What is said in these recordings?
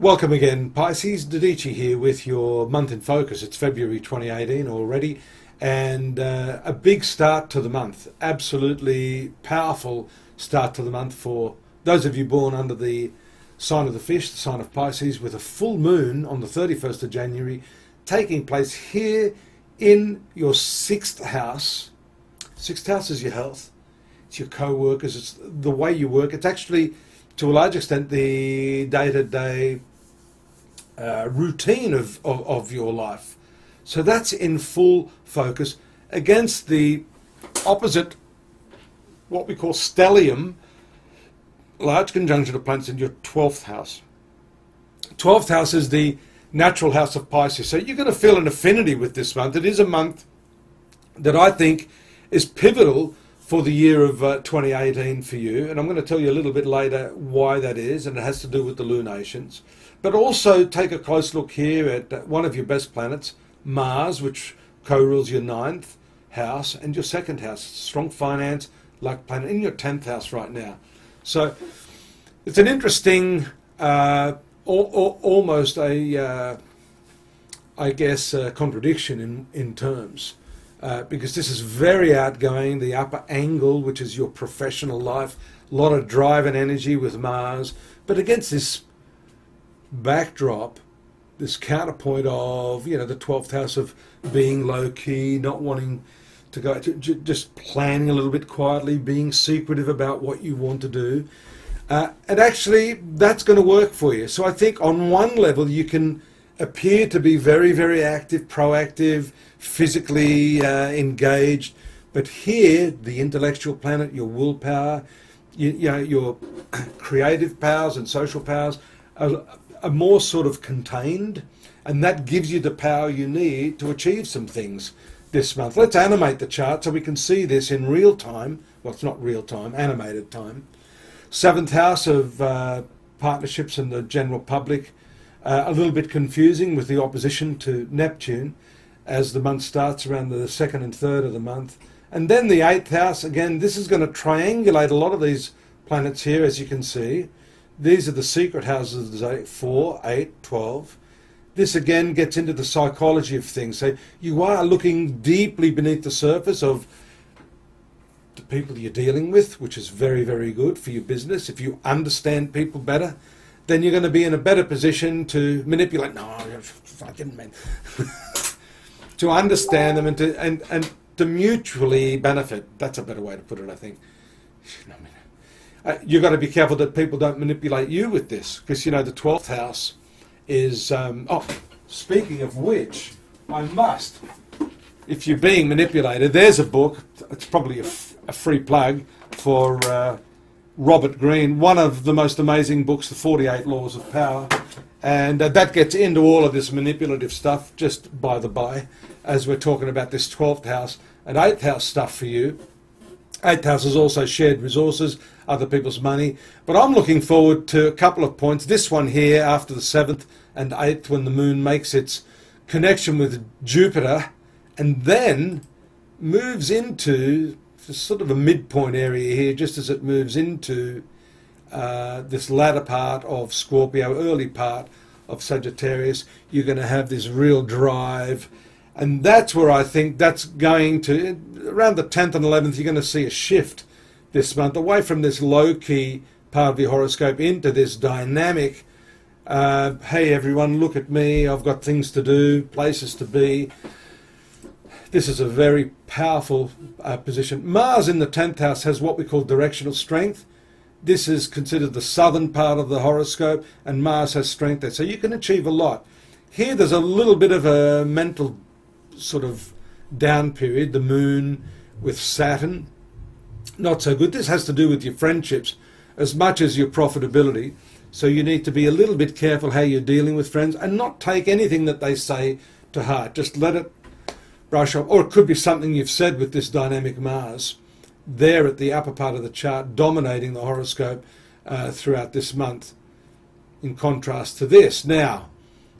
Welcome again, Pisces. Dadhichi here with your month in focus. It's February 2018 already, and a big start to the month. Absolutely powerful start to the month for those of you born under the sign of the fish, the sign of Pisces, with a full moon on the 31st of January taking place here in your sixth house. Sixth house is your health, it's your co-workers, it's the way you work. It's actually, to a large extent, the day-to-day routine of your life. So that's in full focus against the opposite, what we call stellium, large conjunction of planets in your 12th house. 12th house is the natural house of Pisces. So you're going to feel an affinity with this month. It is a month that I think is pivotal for the year of 2018 for you, and I'm going to tell you a little bit later why that is, and it has to do with the lunations. But also take a close look here at one of your best planets, Mars, which co-rules your 9th house and your 2nd house. Strong finance, luck planet, in your 10th house right now. So it's an interesting, almost a, I guess, contradiction in terms. Because this is very outgoing, the upper angle, which is your professional life, a lot of drive and energy with Mars, but against this backdrop, this counterpoint of, you know, the 12th house of being low-key, not wanting to go, just planning a little bit quietly, being secretive about what you want to do. And actually, that's going to work for you. So I think on one level, you can appear to be very, very active, proactive, physically engaged, but here the intellectual planet, your willpower, you know, your creative powers and social powers are more sort of contained, and that gives you the power you need to achieve some things this month. Let's animate the chart so we can see this in real time. Well, it's not real time, animated time. 7th house of partnerships and the general public. A little bit confusing with the opposition to Neptune as the month starts around the 2nd and 3rd of the month. And then the 8th house, again, this is going to triangulate a lot of these planets here, as you can see. These are the secret houses, 4, 8, 12. This again gets into the psychology of things. So you are looking deeply beneath the surface of the people you're dealing with, which is very, very good for your business. If you understand people better, then you're going to be in a better position to manipulate. No, I didn't mean to understand them and to mutually benefit. That's a better way to put it, I think. You've got to be careful that people don't manipulate you with this, because, you know, the 12th house is... oh, speaking of which, I must, if you're being manipulated, there's a book. It's probably a free plug for... Robert Greene, one of the most amazing books, The 48 Laws of Power, and that gets into all of this manipulative stuff, just by the by, as we're talking about this 12th house and 8th house stuff for you. 8th house is also shared resources, other people's money, but I'm looking forward to a couple of points. This one here, after the 7th and 8th, when the moon makes its connection with Jupiter, and then moves into sort of a midpoint area here, just as it moves into this latter part of Scorpio, early part of Sagittarius. You're going to have this real drive, and that's where I think that's going to, around the 10th and 11th, you're going to see a shift this month, away from this low-key part of your horoscope into this dynamic, hey everyone, look at me, I've got things to do, places to be. This is a very powerful position. Mars in the 10th house has what we call directional strength. This is considered the southern part of the horoscope, and Mars has strength there. So you can achieve a lot. Here there's a little bit of a mental sort of down period, the moon with Saturn. Not so good. This has to do with your friendships as much as your profitability. So you need to be a little bit careful how you're dealing with friends and not take anything that they say to heart. Just let it brush off, or it could be something you've said with this dynamic Mars there at the upper part of the chart, dominating the horoscope throughout this month, in contrast to this. Now,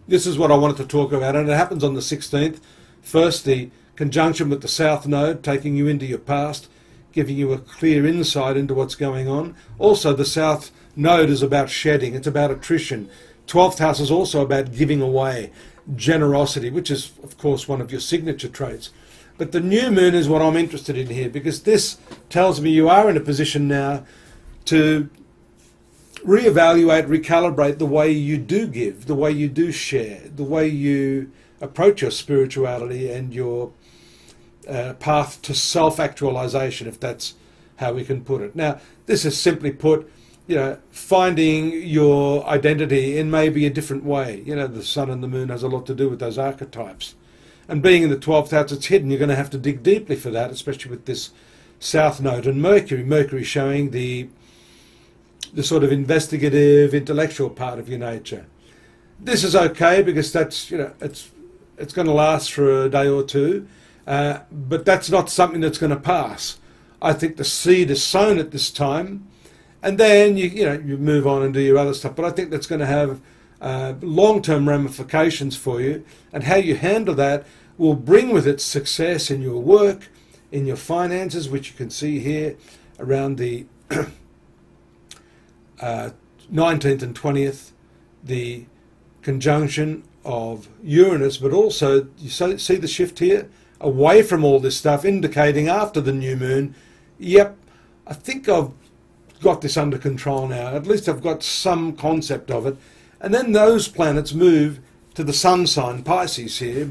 this is what I wanted to talk about, and it happens on the 16th. First, the conjunction with the South Node, taking you into your past, giving you a clear insight into what's going on. Also, the South Node is about shedding, it's about attrition, 12th house is also about giving away, generosity, which is, of course, one of your signature traits. But the new moon is what I'm interested in here, because this tells me you are in a position now to reevaluate, recalibrate the way you do give, the way you do share, the way you approach your spirituality and your path to self-actualization, if that's how we can put it. Now, this is simply put, finding your identity in maybe a different way. The sun and the moon has a lot to do with those archetypes. And being in the 12th house, it's hidden. You're going to have to dig deeply for that, especially with this South Node and Mercury. Mercury showing the sort of investigative, intellectual part of your nature. This is okay because that's, it's going to last for a day or two, but that's not something that's going to pass. I think the seed is sown at this time, and then you move on and do your other stuff. But I think that's going to have long-term ramifications for you, and how you handle that will bring with it success in your work, in your finances, which you can see here around the 19th and 20th, the conjunction of Uranus, but also you see the shift here away from all this stuff, indicating after the new moon, yep, I think I've got this under control now. At least I've got some concept of it. And then those planets move to the sun sign, Pisces here.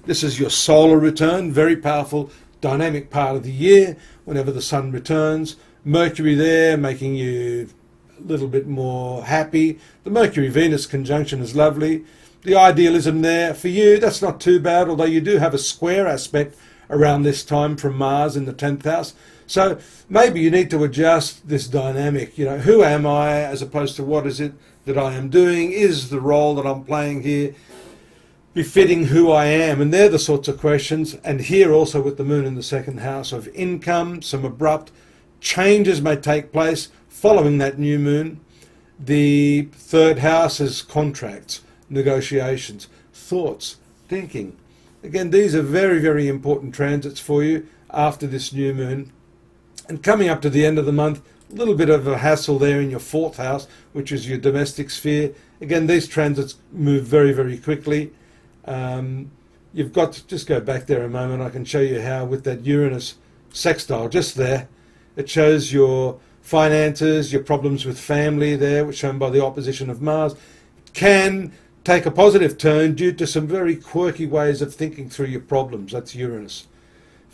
This is your solar return, very powerful, dynamic part of the year, whenever the sun returns. Mercury there, making you a little bit more happy. The Mercury-Venus conjunction is lovely. The idealism there, for you, that's not too bad, although you do have a square aspect around this time from Mars in the 10th house. So maybe you need to adjust this dynamic. Who am I as opposed to what is it that I am doing? Is the role that I'm playing here befitting who I am? And they're the sorts of questions. And here also with the moon in the 2nd house of income, some abrupt changes may take place following that new moon. The 3rd house is contracts, negotiations, thoughts, thinking. Again, these are very, very important transits for you after this new moon. And coming up to the end of the month, a little bit of a hassle there in your 4th house, which is your domestic sphere. Again, these transits move very, very quickly. You've got to just go back there a moment. I can show you how with that Uranus sextile just there, it shows your finances, your problems with family there, which shown by the opposition of Mars, can take a positive turn due to some very quirky ways of thinking through your problems. That's Uranus.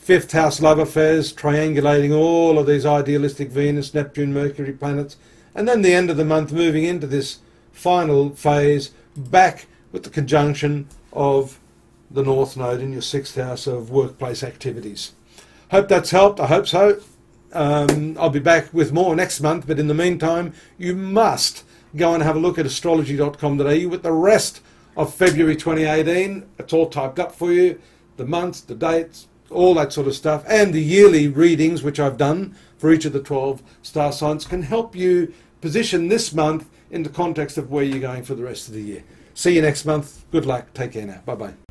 5th house love affairs, triangulating all of these idealistic Venus, Neptune, Mercury planets. And then the end of the month, moving into this final phase, back with the conjunction of the North Node in your 6th house of workplace activities. Hope that's helped. I hope so. I'll be back with more next month, but in the meantime, you must go and have a look at astrology.com.au with the rest of February 2018. It's all typed up for you, the months, the dates, all that sort of stuff, and the yearly readings, which I've done for each of the 12 star signs, can help you position this month in the context of where you're going for the rest of the year. See you next month. Good luck. Take care now. Bye-bye.